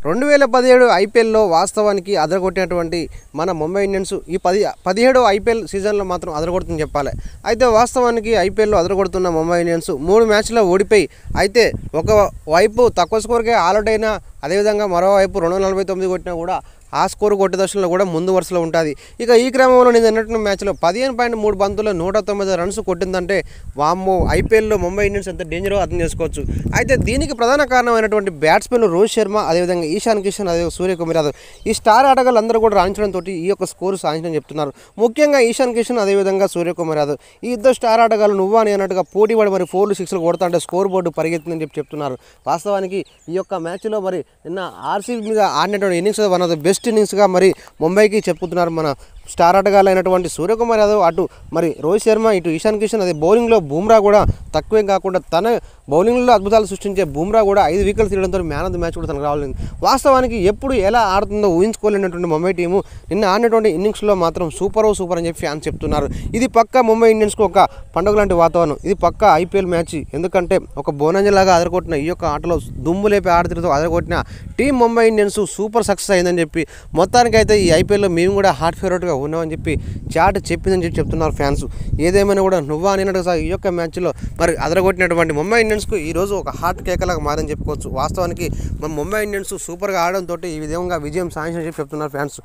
2017 ఐపీఎల్లో వాస్తవానికి అదరగొట్టినటువంటి మన ముంబై ఇండియన్స్ ఈ 17 ఐపీఎల్ సీజన్లో మాత్రం అదరగొడుతుందని చెప్పాలి. అయితే వాస్తవానికి ఐపీఎల్లో అదరగొడుతున్న ముంబై ఇండియన్స్ 3 మ్యాచ్లో ఓడిపోయి అయితే ఒకవైపు తక్కువ స్కోర్కే ఆల్అౌట్ అయినా, అదేవిధంగా మరోవైపు 249 కొట్టినా కూడా ఆ స్కోర్ కొట్టే దశలో కూడా ముందు వరుసలో ఉంటుంది. ఇక ఈ క్రమంలో నేను అన్నట్టు మ్యాచ్లో 15.3 బంతుల్లో 190 రన్స్ కొట్టిందంటే వామ్మో, ఐపీఎల్లో ముంబై ఇండియన్స్ ఎంత డేంజరో అర్థం చేసుకోవచ్చు. అయితే దీనికి ప్రధాన కారణమైనటువంటి బ్యాట్స్మెన్ రోహిత్ శర్మ, అదేవిధంగా ఈశాన్ కిషన్, అదే సూర్యకుమార్ యాదవ్, ఈ స్టార్ ఆటగాళ్ళు అందరూ కూడా రాణించడంతో ఈ యొక్క స్కోరు సాధించడం చెప్తున్నారు. ముఖ్యంగా ఈశాన్ కిషన్, అదేవిధంగా సూర్యకుమార్ యాదవ్, ఈ ఇద్దరు స్టార్ ఆటగాళ్ళు నువ్వా అని అన్నట్టుగా పోటీ పడి మరి 4లు 6లు కొడతాంటే స్కోర్ బోర్డు పరిగెత్తిందని చెప్తున్నారు. వాస్తవానికి ఈ యొక్క మ్యాచ్లో మరి నిన్న ఆర్సీబీ మీద ఆడినటువంటి innings one of the best ఇన్నింగ్స్గా మరి ముంబైకి చెప్పుతున్నారు మన స్టార్ ఆటగాళ్ళు అయినటువంటి సూర్యకుమార్ యాదవ్. అటు మరి రోహిత్ శర్మ, ఇటు ఈశాన్ కిషన్, అదే బౌలింగ్లో బుమ్రా కూడా తక్కువేం కాకుండా తన బౌలింగ్లో అద్భుతాలు సృష్టించే బుమ్రా కూడా 5 వికెట్లు తీయడంతో మ్యాన్ ఆఫ్ ది మ్యాచ్ కూడా తనకు రావాలి. వాస్తవానికి ఎప్పుడు ఎలా ఆడుతుందో ఊహించుకోలేనటువంటి ముంబై టీము నిన్న ఆడినటువంటి ఇన్నింగ్స్లో మాత్రం సూపర్ అని చెప్పి ఫ్యాన్స్ చెప్తున్నారు. ఇది పక్కా ముంబై ఇండియన్స్కు ఒక పండుగ లాంటి వాతావరణం. ఇది పక్కా ఐపీఎల్ మ్యాచ్. ఎందుకంటే ఒక బోనంజలాగా అదరగొట్టిన ఈ యొక్క ఆటలో దుమ్ము లేపే ఆడతీరుతో అదరగొట్టిన team Mumbai Indians super success అయిందని చెప్పి మొత్తానికైతే ఈ ఐపీఎల్లో మేము కూడా హాట్ ఫేవరెట్గా ఉన్నామని చెప్పి చాట్ చెప్పిందని చెప్పి చెప్తున్నారు ఫ్యాన్స్. ఏదేమైనా కూడా నువ్వా అనేట్టుగా ఈ యొక్క మ్యాచ్లో మరి అదరగొట్టినటువంటి ముంబై ఇండియన్స్కు ఈరోజు ఒక హాట్ కేకలాగా మారని చెప్పుకోవచ్చు. వాస్తవానికి మన ముంబై ఇండియన్స్ సూపర్గా ఆడడంతో ఈ విధంగా విజయం సాధించని చెప్పి చెప్తున్నారు ఫ్యాన్స్.